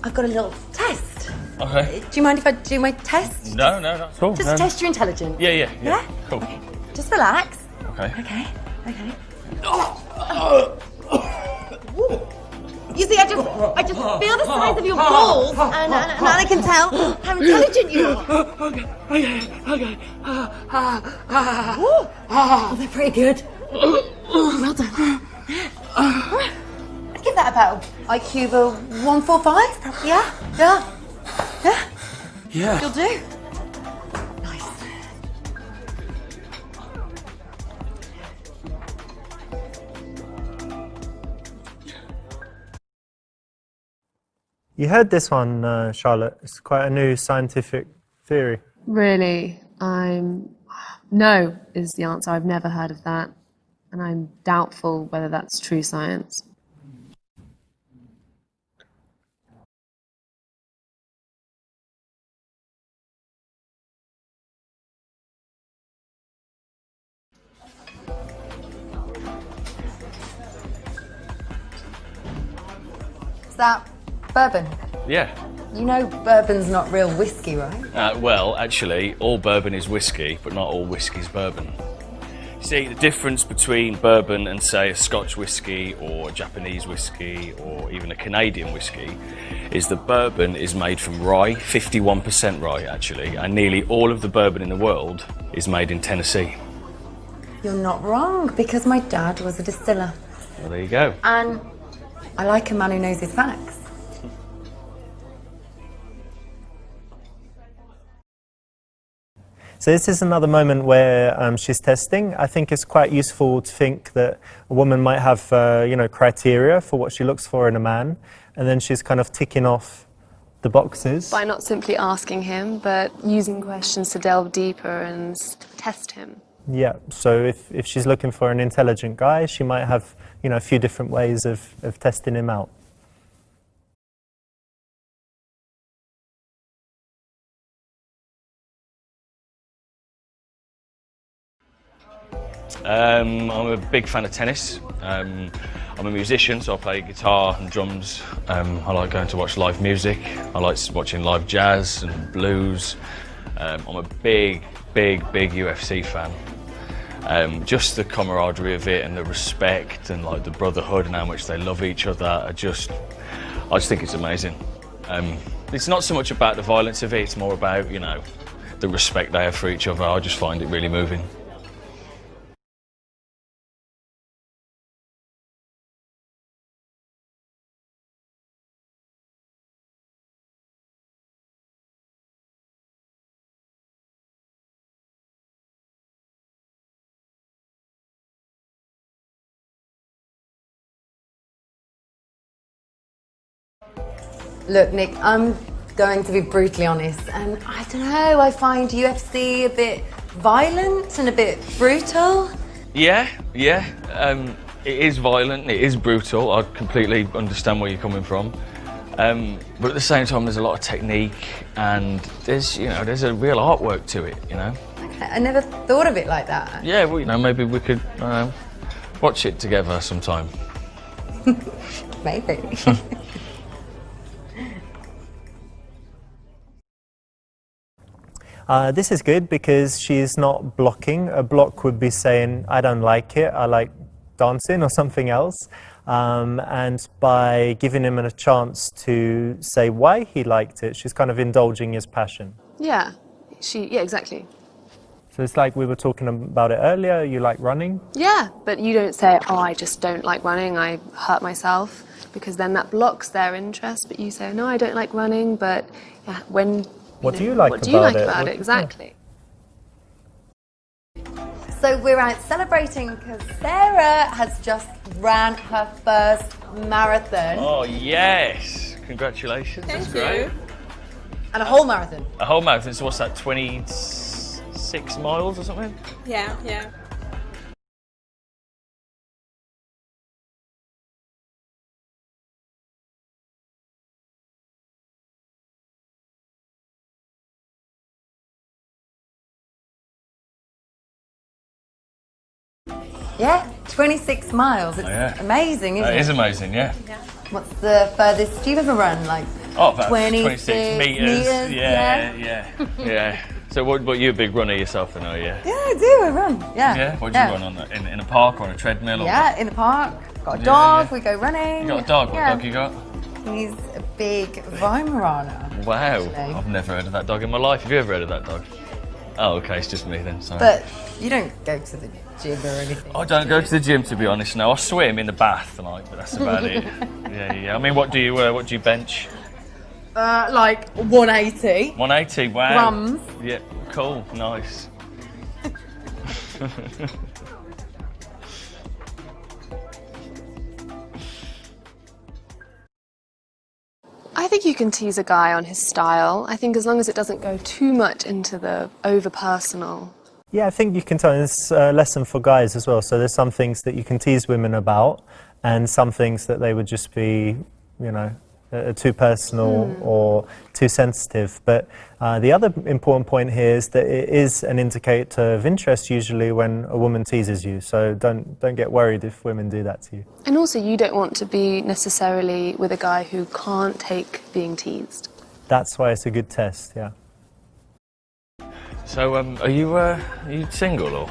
I've got a little test. Okay. Do you mind if I do my test? No, cool. Just test your intelligence. Yeah? Cool. Okay. Just relax. Okay. Okay. You see, I just feel the size of your balls, and I can tell how intelligent you are. Okay. Oh, they're pretty good. Well done. I'd give that about IQ of a 145. Yeah. You'll do. Nice. You heard this one, Charlotte. It's quite a new scientific theory. Really, no is the answer. I've never heard of that, and I'm doubtful whether that's true science. Is that bourbon? Yeah. You know bourbon's not real whiskey, right? Well, actually, all bourbon is whiskey, but not all whiskey's bourbon. See, the difference between bourbon and, say, a Scotch whiskey or a Japanese whiskey or even a Canadian whiskey is that bourbon is made from rye, 51% rye, actually, and nearly all of the bourbon in the world is made in Tennessee. You're not wrong, because my dad was a distiller. Well, there you go. And I like a man who knows his facts. So this is another moment where she's testing. I think it's quite useful to think that a woman might have, criteria for what she looks for in a man, and then she's kind of ticking off the boxes. By not simply asking him, but using questions to delve deeper and test him. Yeah, so if she's looking for an intelligent guy, she might have, a few different ways of testing him out. I'm a big fan of tennis. I'm a musician, so I play guitar and drums. I like going to watch live music. I like watching live jazz and blues. I'm a big UFC fan. Just the camaraderie of it and the respect and like the brotherhood and how much they love each other. I just think it's amazing. It's not so much about the violence of it, it's more about, you know, the respect they have for each other. I just find it really moving. Look, Nick, I'm going to be brutally honest, and I don't know, I find UFC a bit violent and a bit brutal. Yeah. It is violent, it is brutal. I completely understand where you're coming from. But at the same time, there's a lot of technique and there's a real artwork to it, you know? Okay, I never thought of it like that. Yeah, well, you know, maybe we could watch it together sometime. Maybe. This is good because she's not blocking. A block would be saying, I don't like it, I like dancing or something else. And by giving him a chance to say why he liked it, she's kind of indulging his passion. Yeah, yeah, exactly. So it's like we were talking about it earlier, you like running? Yeah, but you don't say, oh, I just don't like running, I hurt myself, because then that blocks their interest. But you say, no, I don't like running, but yeah, what do you like about it? Exactly. So we're out celebrating because Sarah has just ran her first marathon. Oh, yes. Congratulations. That's great. And a whole marathon. A whole marathon, so what's that, 26 miles or something? Yeah. Yeah, 26 miles. It's amazing, isn't it? It is amazing, yeah. What's the furthest you've ever run? Like about 26 meters. Yeah. So what, you're a big runner yourself then, are you? Yeah, I do, I run. Yeah. Yeah? What do you run on that? In a park or on a treadmill? Yeah, in the park. Got a dog, we go running. You got a dog? What dog you got? He's a big Weimaraner. Wow, actually. I've never heard of that dog in my life. Have you ever heard of that dog? Oh, okay, it's just me then, sorry. But you don't go to the gym or anything? I don't go to the gym, to be honest, no. I swim in the bath, but that's about it. Yeah. I mean, what do you bench? Like 180. 180, wow. Grams. Yeah, cool, nice. I think you can tease a guy on his style. I think as long as it doesn't go too much into the over-personal. Yeah, I think you can tell. It's a lesson for guys as well. So there's some things that you can tease women about and some things that they would just be, you know, too personal or too sensitive. But the other important point here is that it is an indicator of interest usually when a woman teases you. So don't get worried if women do that to you. And also you don't want to be necessarily with a guy who can't take being teased. That's why it's a good test, yeah. So are you single or?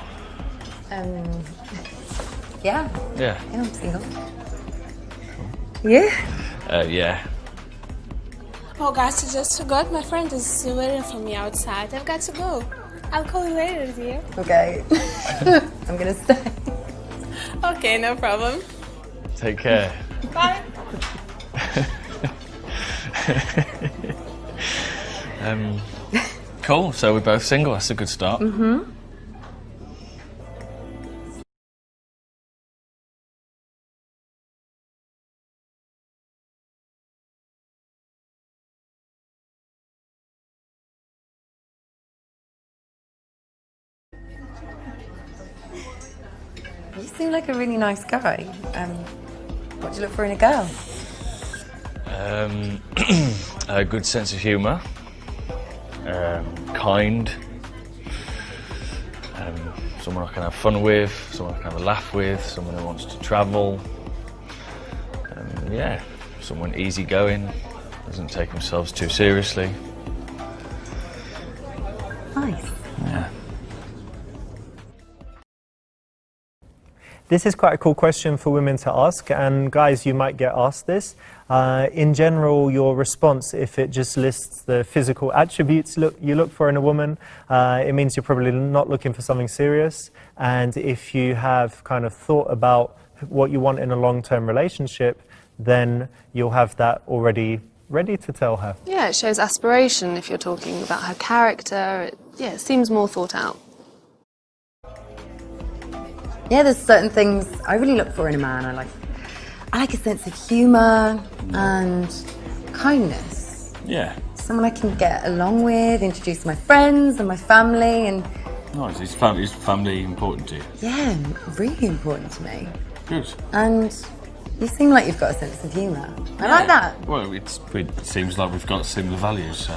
Yeah. Yeah. I'm single. Yeah? Yeah. Oh guys, I just forgot my friend is waiting for me outside. I've got to go. I'll call you later, dear. Okay. I'm gonna stay. Okay, no problem. Take care. Bye. Cool, so we're both single, that's a good start. Mm-hmm. You seem like a really nice guy. What do you look for in a girl? A good sense of humour, kind, someone I can have fun with, someone I can have a laugh with, someone who wants to travel, yeah, someone easygoing, doesn't take themselves too seriously. Nice. Yeah. This is quite a cool question for women to ask, and guys, you might get asked this. In general, your response, if it just lists the physical attributes you look for in a woman, it means you're probably not looking for something serious. And if you have kind of thought about what you want in a long-term relationship, then you'll have that already ready to tell her. Yeah, it shows aspiration if you're talking about her character. It seems more thought out. Yeah, there's certain things I really look for in a man. I like a sense of humour and kindness. Yeah. Someone I can get along with, introduce my friends and my family, and Oh, is family important to you? yeah, really important to me. Good. And you seem like you've got a sense of humour. I like that. Well, it seems like we've got similar values, so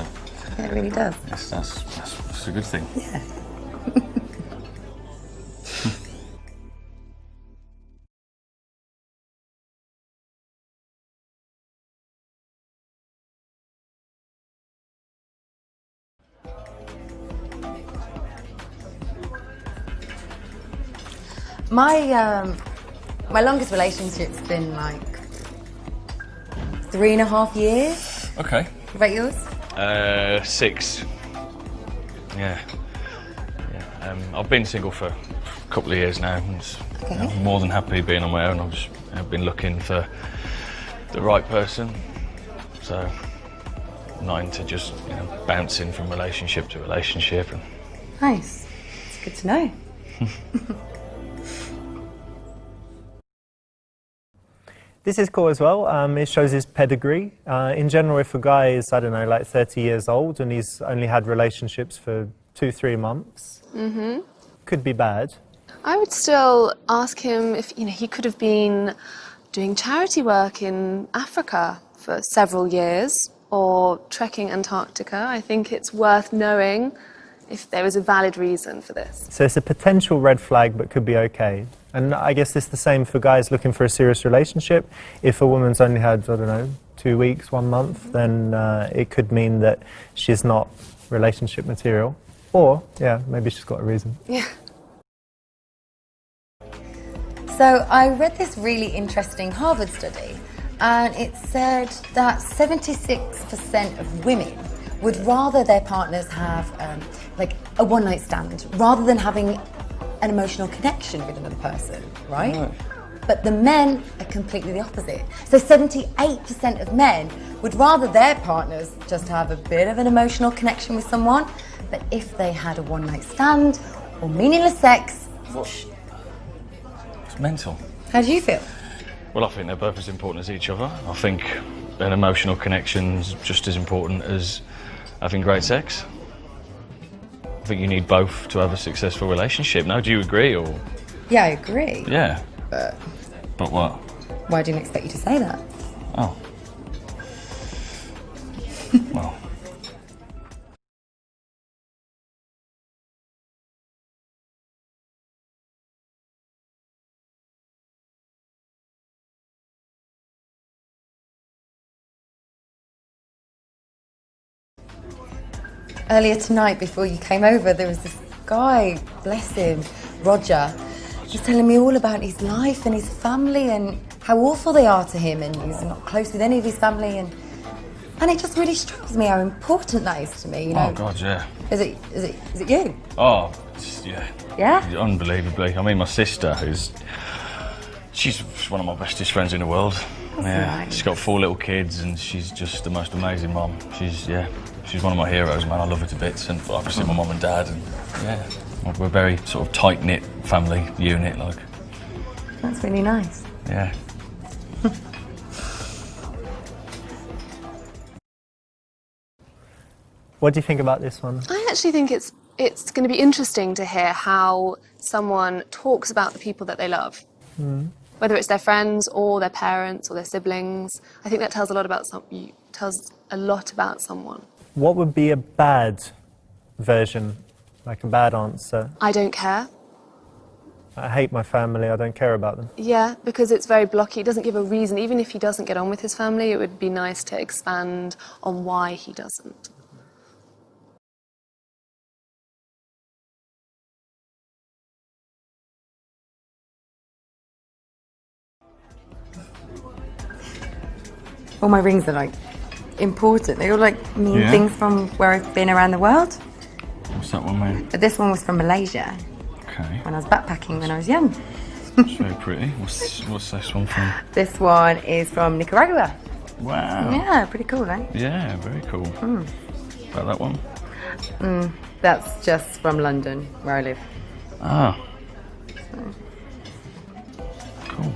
Yeah, it really does. yes, that's a good thing. Yeah. My longest relationship's been like 3.5 years. Okay. What about yours? 6. Yeah. I've been single for a couple of years now, and I'm more than happy being on my own. I've been looking for the right person, so not into just bouncing from relationship to relationship. And Nice. It's good to know. This is cool as well. It shows his pedigree. In general, if a guy is, I don't know, like 30 years old and he's only had relationships for 2-3 months, could be bad. I would still ask him if he could have been doing charity work in Africa for several years or trekking Antarctica. I think it's worth knowing if there is a valid reason for this. So it's a potential red flag, but could be okay. And I guess it's the same for guys looking for a serious relationship. If a woman's only had, I don't know, 2 weeks, 1 month, then it could mean that she's not relationship material. Or, yeah, maybe she's got a reason. Yeah. So I read this really interesting Harvard study, and it said that 76% of women would rather their partners have like a one-night stand rather than having an emotional connection with another person, right? But the men are completely the opposite. So 78% of men would rather their partners just have a bit of an emotional connection with someone, but if they had a one-night stand or meaningless sex, it's mental. how do you feel? Well, I think they're both as important as each other. I think an emotional connection's just as important as having great sex. I think you need both to have a successful relationship. Now, do you agree, or? Yeah, I agree. Yeah. But But what? why didn't I expect you to say that? Oh. Well. Earlier tonight, before you came over, there was this guy, bless him, Roger. He's telling me all about his life and his family and how awful they are to him, and he's not close with any of his family, and it just really strikes me how important that is to me. You know? Oh God, yeah. Is it you? Oh, yeah. Yeah? Unbelievably. I mean, my sister, she's one of my bestest friends in the world. Nice. She's got 4 little kids, and she's just the most amazing mum. She's one of my heroes, man. I love her to bits, and obviously my mum and dad, and we're a very sort of tight-knit family unit, like. That's really nice. Yeah. What do you think about this one? I actually think it's going to be interesting to hear how someone talks about the people that they love. Whether it's their friends or their parents or their siblings. I think that tells a lot about someone. What would be a bad version, like a bad answer? I don't care. I hate my family, I don't care about them. Yeah, because it's very blocky. It doesn't give a reason. Even if he doesn't get on with his family, it would be nice to expand on why he doesn't. All my rings are like important. They all like mean things from where I've been around the world. What's that one mean? This one was from Malaysia. Okay. When I was backpacking when I was young. It's very pretty. What's this one from? This one is from Nicaragua. Wow. Yeah, pretty cool, eh? Yeah, very cool. About that one? That's just from London, where I live. Ah. Cool.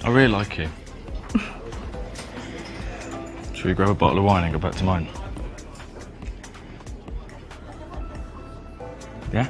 I really like you. Should we grab a bottle of wine and go back to mine? Yeah?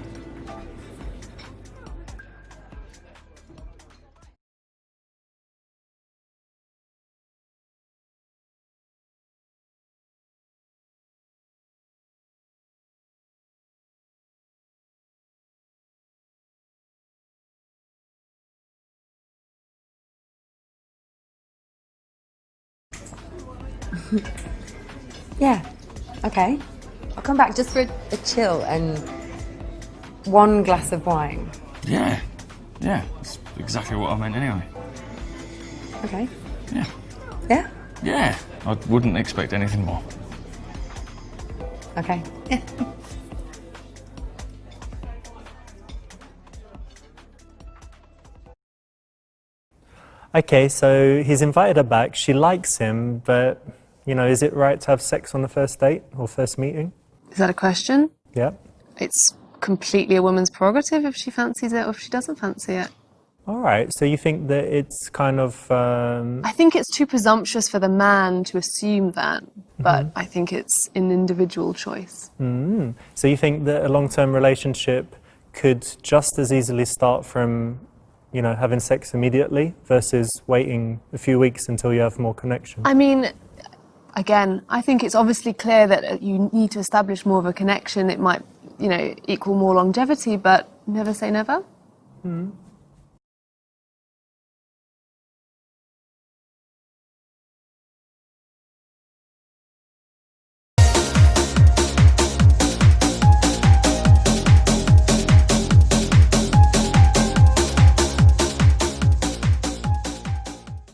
Yeah, okay. I'll come back just for a chill and one glass of wine. Yeah. Yeah, that's exactly what I meant anyway. Okay. Yeah. Yeah? Yeah. I wouldn't expect anything more. Okay. Okay, so he's invited her back. She likes him, but, you know, is it right to have sex on the first date or first meeting? Is that a question? Yeah. It's completely a woman's prerogative if she fancies it or if she doesn't fancy it. All right, so you think that it's kind of... I think it's too presumptuous for the man to assume that, but I think it's an individual choice. So you think that a long-term relationship could just as easily start from, you know, having sex immediately versus waiting a few weeks until you have more connection? I mean, again, I think it's obviously clear that you need to establish more of a connection. It might, you know, equal more longevity, but never say never.